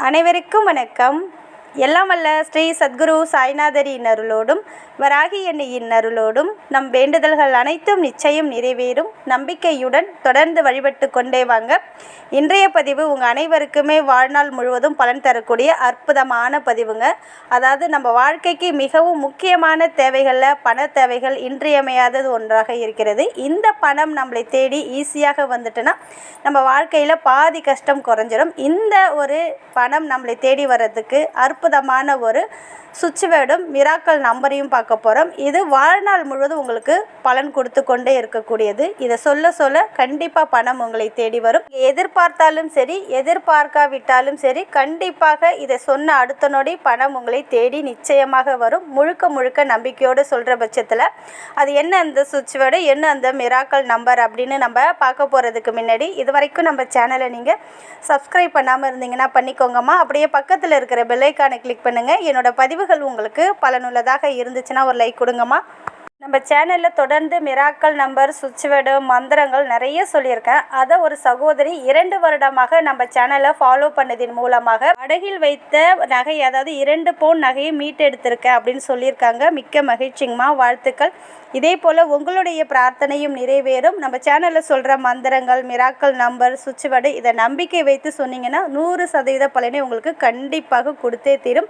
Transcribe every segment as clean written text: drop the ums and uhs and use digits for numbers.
அனைவருக்கும் வணக்கம். எல்லாம் வல்ல ஸ்ரீ சத்குரு சாய்நாதரின் அருளோடும் வராகி அன்னையின் அருளோடும் நம் வேண்டுதல்கள் அனைத்தும் நிச்சயம் நிறைவேறும் நம்பிக்கையுடன் தொடர்ந்து வழிபட்டு கொண்டே வாங்க. இன்றைய பதிவு உங்கள் அனைவருக்குமே வாழ்நாள் முழுவதும் பலன் தரக்கூடிய அற்புதமான பதிவுங்க. அதாவது நம்ம வாழ்க்கைக்கு மிகவும் முக்கியமான தேவைகளில் பண தேவைகள் இன்றியமையாதது ஒன்றாக இருக்கிறது. இந்த பணம் நம்மளை தேடி ஈஸியாக வந்துட்டுன்னா நம்ம வாழ்க்கையில் பாதி கஷ்டம் குறைஞ்சிடும். இந்த ஒரு பணம் நம்மளை தேடி வர்றதுக்கு அற்புதமான ஒரு சுவிட்ச் வேர்டும் மிராக்கல் நம்பரையும் பார்க்க போகிறோம். இது வாழ்நாள் முழுவதும் உங்களுக்கு பலன் கொடுத்து கொண்டே இருக்கக்கூடியது. இதை சொல்ல சொல்ல கண்டிப்பாக பணம் உங்களை தேடி வரும். எதிர்பார்த்தாலும் சரி எதிர்பார்க்காவிட்டாலும் சரி கண்டிப்பாக இதை சொன்ன அடுத்த நொடி பணம் உங்களை தேடி நிச்சயமாக வரும். முழுக்க முழுக்க நம்பிக்கையோடு சொல்கிற பட்சத்தில் அது என்ன அந்த சுவிட்ச் வேர்டு, என்ன அந்த மிராக்கல் நம்பர் அப்படின்னு நம்ம பார்க்க போகிறதுக்கு முன்னாடி இது வரைக்கும் நம்ம சேனலை நீங்கள் சப்ஸ்கிரைப் பண்ணாமல் இருந்தீங்கன்னா பண்ணிக்கோங்கம்மா. அப்படியே பக்கத்தில் இருக்கிற பெல் ஐக்கானை கிளிக் பண்ணுங்கள். என்னோடய பதிவுகள் உங்களுக்கு பலனுள்ளதாக இருந்துச்சுன்னா ஒரு லைக் கொடுங்கம்மா. நம்ம சேனலில் தொடர்ந்து மிராக்கல் நம்பர், சுவிட்ச் வேர்டு, மந்திரங்கள் நிறைய சொல்லியிருக்கேன். அதை ஒரு சகோதரி 2 வருடமாக நம்ம சேனலை ஃபாலோ பண்ணதின் மூலமாக அடகில் வைத்த நகை, அதாவது 2 பவுன் நகையை மீட்டெடுத்திருக்கேன் அப்படின்னு சொல்லியிருக்காங்க. மிக்க மகிழ்ச்சிங்கம்மா, வாழ்த்துக்கள். இதே போல் உங்களுடைய பிரார்த்தனையும் நிறைவேறும். நம்ம சேனலில் சொல்கிற மந்திரங்கள், மிராக்கல் நம்பர், சுவிட்ச் வேர்டு இதை நம்பிக்கை வைத்து சொன்னீங்கன்னா 100% பலனை உங்களுக்கு கண்டிப்பாக கொடுத்தே தீரும்.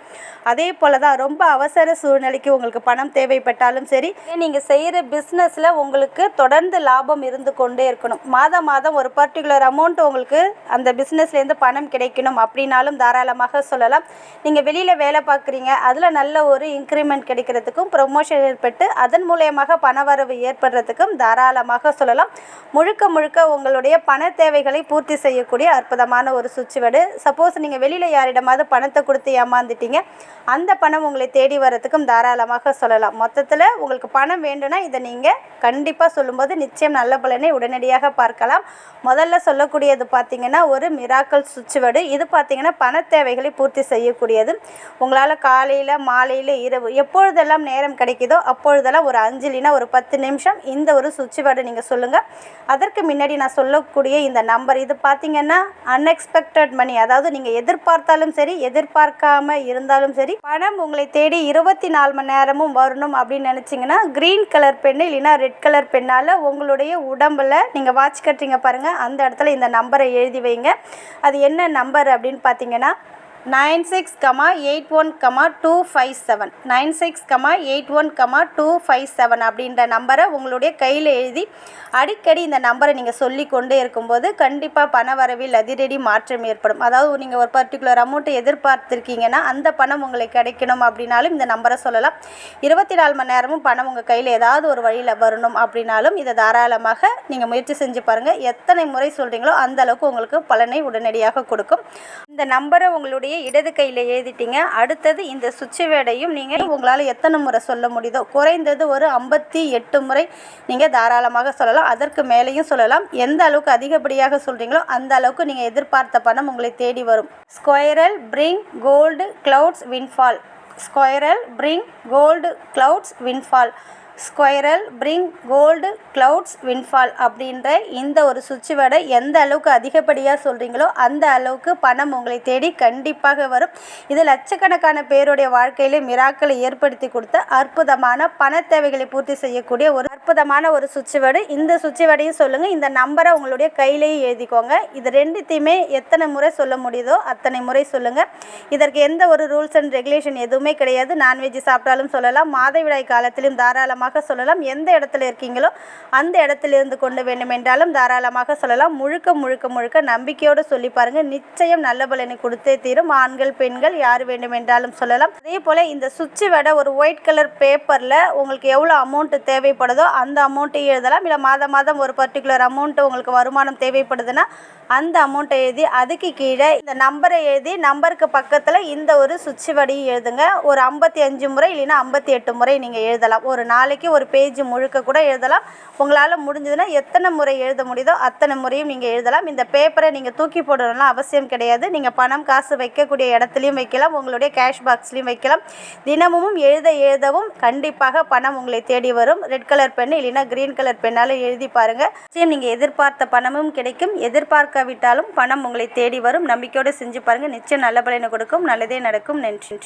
அதே போல் தான் ரொம்ப அவசர சூழ்நிலைக்கு உங்களுக்கு பணம் தேவைப்பட்டாலும் சரி, நீங்கள் செய்கிற பிஸ்னஸில் உங்களுக்கு தொடர்ந்து லாபம் இருந்து கொண்டே இருக்கணும். மாதம் மாதம் ஒரு பர்டிகுலர் அமௌண்ட் உங்களுக்கு அந்த பிஸ்னஸ்லேருந்து பணம் கிடைக்கணும் அப்படின்னாலும் தாராளமாக சொல்லலாம். நீங்கள் வெளியில் வேலை பார்க்குறீங்க, அதில் நல்ல ஒரு இன்க்ரிமெண்ட் கிடைக்கிறதுக்கும் ப்ரொமோஷன் ஏற்பட்டு அதன் மூலயமாக பணவரவு ஏற்படுறதுக்கும் தாராளமாக சொல்லலாம். முழுக்க முழுக்க உங்களுடைய பண தேவைகளை பூர்த்தி செய்யக்கூடிய அற்புதமான ஒரு சுவிட்ச் வேர்டு. சப்போஸ் நீங்கள் வெளியில் யாரிடமாவது பணத்தை கொடுத்து ஏமாந்துட்டீங்க, அந்த பணம் உங்களை தேடி வரதுக்கும் தாராளமாக சொல்லலாம். மொத்தத்தில் உங்களுக்கு பணம் வேண்டும்னா இதை நீங்கள் கண்டிப்பாக சொல்லும்போது நிச்சயம் நல்ல பலனை உடனடியாக பார்க்கலாம். முதல்ல சொல்லக்கூடியது பார்த்திங்கன்னா ஒரு மிராக்கல் சுவிட்ச் வேர்டு. இது பார்த்திங்கன்னா பண தேவைகளை பூர்த்தி செய்யக்கூடியது. உங்களால் காலையில், மாலையில், இரவு எப்பொழுதெல்லாம் நேரம் கிடைக்குதோ அப்பொழுதெல்லாம் ஒரு 5 இல்லைன்னா ஒரு 10 நிமிஷம் இந்த ஒரு சுவிட்ச் வேர்டு நீங்கள் சொல்லுங்கள். அதற்கு முன்னாடி நான் சொல்லக்கூடிய இந்த நம்பர், இது பார்த்திங்கன்னா அன்எக்ஸ்பெக்டட் மணி, அதாவது நீங்கள் எதிர்பார்த்தாலும் சரி எதிர்பார்க்காம இருந்தாலும் சரி பணம் உங்களை தேடி 24 மணி நேரமும் வரணும் அப்படின்னு நினச்சிங்கன்னா க்ரீன் கலர் பென்னு இல்லைன்னா ரெட் கலர் பெண்ணால் உங்களுடைய உடம்பில் நீங்கள் வாட்ச் கட்டுறீங்க பாருங்கள், அந்த இடத்துல இந்த நம்பரை எழுதி வைங்க. அது என்ன நம்பர் அப்படின்னு பார்த்தீங்கன்னா 96,81,257 96,81,257 அப்படின்ற நம்பரை உங்களுடைய கையில் எழுதி அடிக்கடி இந்த நம்பரை நீங்கள் சொல்லி கொண்டே இருக்கும்போது கண்டிப்பாக பண வரவில் அதிரடி மாற்றம் ஏற்படும். அதாவது நீங்கள் ஒரு பர்டிகுலர் அமௌண்ட்டை எதிர்பார்த்துருக்கீங்கன்னா அந்த பணம் உங்களுக்கு கிடைக்கணும் அப்படின்னாலும் இந்த நம்பரை சொல்லலாம். 24 மணி நேரமும் பணம் உங்கள் கையில் ஏதாவது ஒரு வழியில் வரணும் அப்படின்னாலும் இதை தாராளமாக நீங்கள் முயற்சி செஞ்சு பாருங்கள். எத்தனை முறை சொல்கிறீங்களோ அந்த அளவுக்கு உங்களுக்கு பலனை உடனடியாக கொடுக்கும். இந்த நம்பரை உங்களுடைய இடது கையில் எழுதிட்டீங்க. அடுத்தது இந்த சுவிட்ச் வேர்டையும் நீங்கள் உங்களால் எத்தனை முறை சொல்ல முடியுதோ, குறைந்தது ஒரு 58 முறை நீங்கள் தாராளமாக சொல்லலாம். அதற்கு மேலேயும் சொல்லலாம். எந்த அளவுக்கு அதிகப்படியாக சொல்கிறீங்களோ அந்த அளவுக்கு நீங்கள் எதிர்பார்த்த பணம் உங்களை தேடி வரும். Squirrel bring gold clouds windfall, squirrel bring gold clouds windfall, squirrel bring gold clouds windfall அப்படின்ற இந்த ஒரு சுவிட்ச் வேர்டை எந்த அளவுக்கு அதிகப்படியாக சொல்கிறீங்களோ அந்த அளவுக்கு பணம் உங்களை தேடி கண்டிப்பாக வரும். இது லட்சக்கணக்கான பேருடைய வாழ்க்கையிலே மிராக்களை ஏற்படுத்தி கொடுத்த அற்புதமான பண தேவைகளை பூர்த்தி செய்யக்கூடிய ஒரு அற்புதமான ஒரு சுவிட்ச் வேர்டு. இந்த சுவிட்ச் வேர்டையும் சொல்லுங்கள். இந்த நம்பரை உங்களுடைய கையிலேயே எழுதிக்கோங்க. இது ரெண்டுத்தையுமே எத்தனை முறை சொல்ல முடியுதோ அத்தனை முறை சொல்லுங்கள். இதற்கு எந்த ஒரு ரூல்ஸ் அண்ட் ரெகுலேஷன் எதுவுமே கிடையாது. நான்வெஜ் சாப்பிட்டாலும் சொல்லலாம், மாதவிடாய் காலத்திலும் தாராளமாக சொல்லலாம். எந்த இடத்துல இருக்கீங்களோ அந்த இடத்துல இருந்து கொண்டு வேண்டுமென்றாலும் தாராளமாக சொல்லலாம். முழுக்க முழுக்க முழுக்க நம்பிக்கையோடு சொல்லி பாருங்கள். நிச்சயம் நல்ல பலனை கொடுத்தே தீரும். ஆண்கள், பெண்கள் யார் வேண்டுமென்றாலும் சொல்லலாம். அதே போல் இந்த சுவிட்ச் வேர்டை ஒரு ஒயிட் கலர் பேப்பரில் உங்களுக்கு எவ்வளோ அமௌண்ட்டு தேவைப்படுதோ அந்த அமௌண்ட்டை எழுதலாம். இல்லை மாதம் மாதம் ஒரு பர்டிகுலர் அமௌண்ட்டு உங்களுக்கு வருமானம் தேவைப்படுதுன்னா அந்த அமௌண்ட்டை எழுதி அதுக்கு கீழே இந்த நம்பரை எழுதி நம்பருக்கு பக்கத்தில் இந்த ஒரு சுவிட்ச் வேர்டையும் எழுதுங்க. ஒரு 55 முறை இல்லைன்னா 58 முறை நீங்கள் எழுதலாம். ஒரு நாளைக்கு நாளைக்கு ஒரு பேஜ் முழுக்க கூட எழுதலாம். உங்களால் முடிஞ்சதுன்னா எத்தனை முறை எழுத முடியுதோ அத்தனை முறையும் நீங்கள் எழுதலாம். இந்த பேப்பரை நீங்கள் தூக்கி போடணும்லாம் அவசியம் கிடையாது. நீங்கள் பணம் காசு வைக்கக்கூடிய இடத்துலையும் வைக்கலாம், உங்களுடைய கேஷ் பாக்ஸ்லையும் வைக்கலாம். தினமும் எழுதவும் கண்டிப்பாக பணம் உங்களை தேடி வரும். ரெட் கலர் பென் இல்லைன்னா கிரீன் கலர் பெண்ணால் எழுதி பாருங்கள். நீங்கள் எதிர்பார்த்த பணமும் கிடைக்கும். எதிர்பார்க்காவிட்டாலும் பணம் உங்களை தேடி வரும். நம்பிக்கையோடு செஞ்சு பாருங்கள், நிச்சயம் நல்ல பலனை கொடுக்கும். நல்லதே நடக்கும். நன்றி.